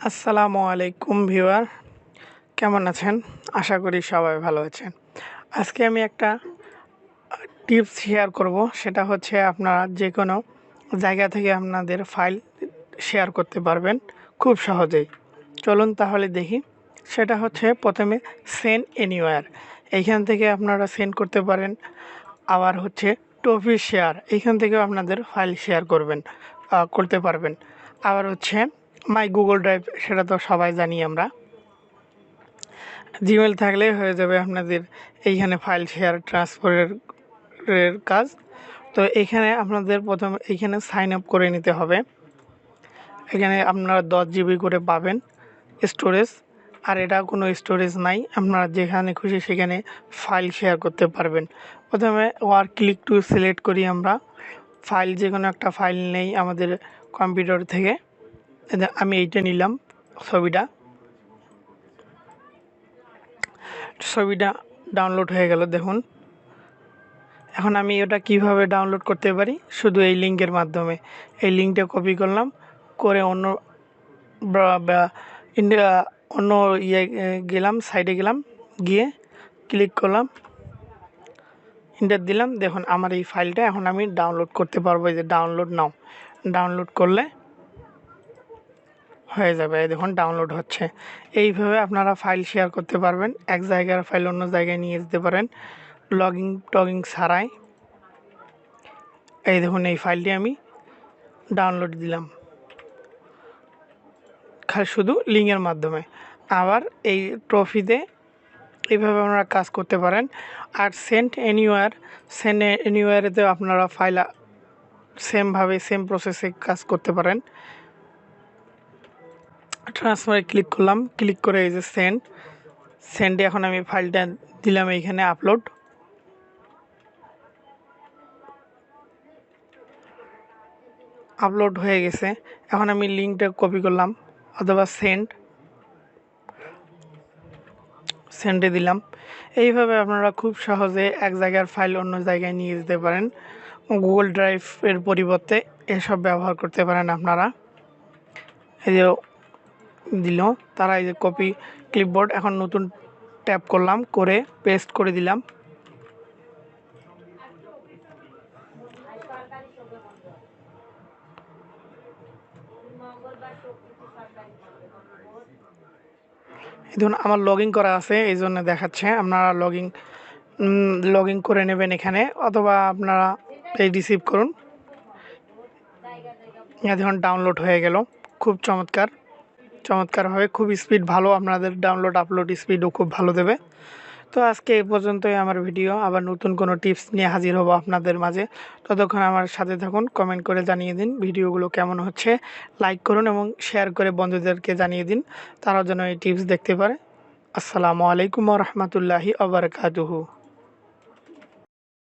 আসসালামু আলাইকুম ভিউয়ার, কেমন আছেন? আশা করি সবাই ভালো আছেন। আজকে আমি একটা টিপস শেয়ার করব, সেটা হচ্ছে আপনারা যে কোনো জায়গা থেকে আপনাদের ফাইল শেয়ার করতে পারবেন খুব সহজেই। চলুন তাহলে দেখি। সেটা হচ্ছে প্রথমে সেন্ড এনিওয়্যার, এইখান থেকে আপনারা সেন্ড করতে পারেন। আবার হচ্ছে টপি শেয়ার, এইখান থেকেও আপনাদের ফাইল শেয়ার করতে পারবেন। আবার হচ্ছে মাই গুগল ড্রাইভ, সেটা তো সবাই জানি আমরা। জিমেল থাকলেই হয়ে যাবে আপনাদের এইখানে ফাইল শেয়ার ট্রান্সফারের কাজ। তো এখানে আপনাদের প্রথমে এইখানে সাইন আপ করে নিতে হবে। এখানে আপনারা 10 GB করে পাবেন স্টোরেজ, আর এটা কোনো স্টোরেজ নাই, আপনারা যেখানে খুশি সেখানে ফাইল শেয়ার করতে পারবেন। প্রথমে ওয়ার ক্লিক টু সিলেক্ট করি আমরা ফাইল, যে কোনো একটা ফাইল নেই আমাদের কম্পিউটার থেকে। আমি এইটা নিলাম, ছবিটা ডাউনলোড হয়ে গেল দেখুন। এখন আমি এটা কিভাবে ডাউনলোড করতে পারি, শুধু এই লিঙ্কের মাধ্যমে। এই লিঙ্কটা কপি করলাম, করে ইন্ডিয়া অন্য গেলাম, সাইডে গেলাম, গিয়ে ক্লিক করলাম, ইন্টার দিলাম। দেখুন আমার এই ফাইলটা এখন আমি ডাউনলোড করতে পারবো। এই যে ডাউনলোড নাও, ডাউনলোড করলে হয়ে যাবে। এই দেখুন ডাউনলোড হচ্ছে। এইভাবে আপনারা ফাইল শেয়ার করতে পারবেন, এক জায়গার ফাইল অন্য জায়গায় নিয়ে যেতে পারেন টগিং ছাড়াই। এই দেখুন এই ফাইলটি আমি ডাউনলোড দিলাম শুধু লিঙ্কের মাধ্যমে। আবার এই ট্রফিতে এইভাবে আপনারা কাজ করতে পারেন। আর সেন্ড এনিওয়্যারেতেও আপনারা ফাইল সেম প্রসেসে কাজ করতে পারেন। ট্রান্সফারে ক্লিক করলাম, ক্লিক করে এই যে সেন্ডে এখন আমি ফাইলটা দিলাম এইখানে আপলোড হয়ে গেছে। এখন আমি লিঙ্কটা কপি করলাম, অথবা সেন্ডে দিলাম। এইভাবে আপনারা খুব সহজে এক জায়গার ফাইল অন্য জায়গায় নিয়ে যেতে পারেন। গুগল ড্রাইভের পরিবর্তে এসব ব্যবহার করতে পারেন আপনারা। এই যে দিল তারা, এই যে কপি ক্লিপবোর্ড, এখন নতুন ট্যাপ করলাম, করে পেস্ট করে দিলাম। ধরুন আমার লগইন করা আছে, এই জন্য দেখাচ্ছে। আপনারা লগইন করে নেবেন এখানে, অথবা আপনারা এই রিসিভ করুন। দেখুন ডাউনলোড হয়ে গেল, খুব চমৎকারভাবে, খুব স্পিড ভালো, আপনাদের ডাউনলোড আপলোড স্পিডও খুব ভালো দেবে। তো আজকে এই পর্যন্তই আমার ভিডিও। আবার নতুন কোনো টিপস নিয়ে হাজির হব আপনাদের মাঝে। ততক্ষণ আমার সাথে থাকুন, কমেন্ট করে জানিয়ে দিন ভিডিওগুলো কেমন হচ্ছে, লাইক করুন এবং শেয়ার করে বন্ধুদেরকে জানিয়ে দিন, তারাও যেন এই টিপস দেখতে পারে। আসসালামু আলাইকুম ওয়া রাহমাতুল্লাহি ওয়া বারাকাতুহু।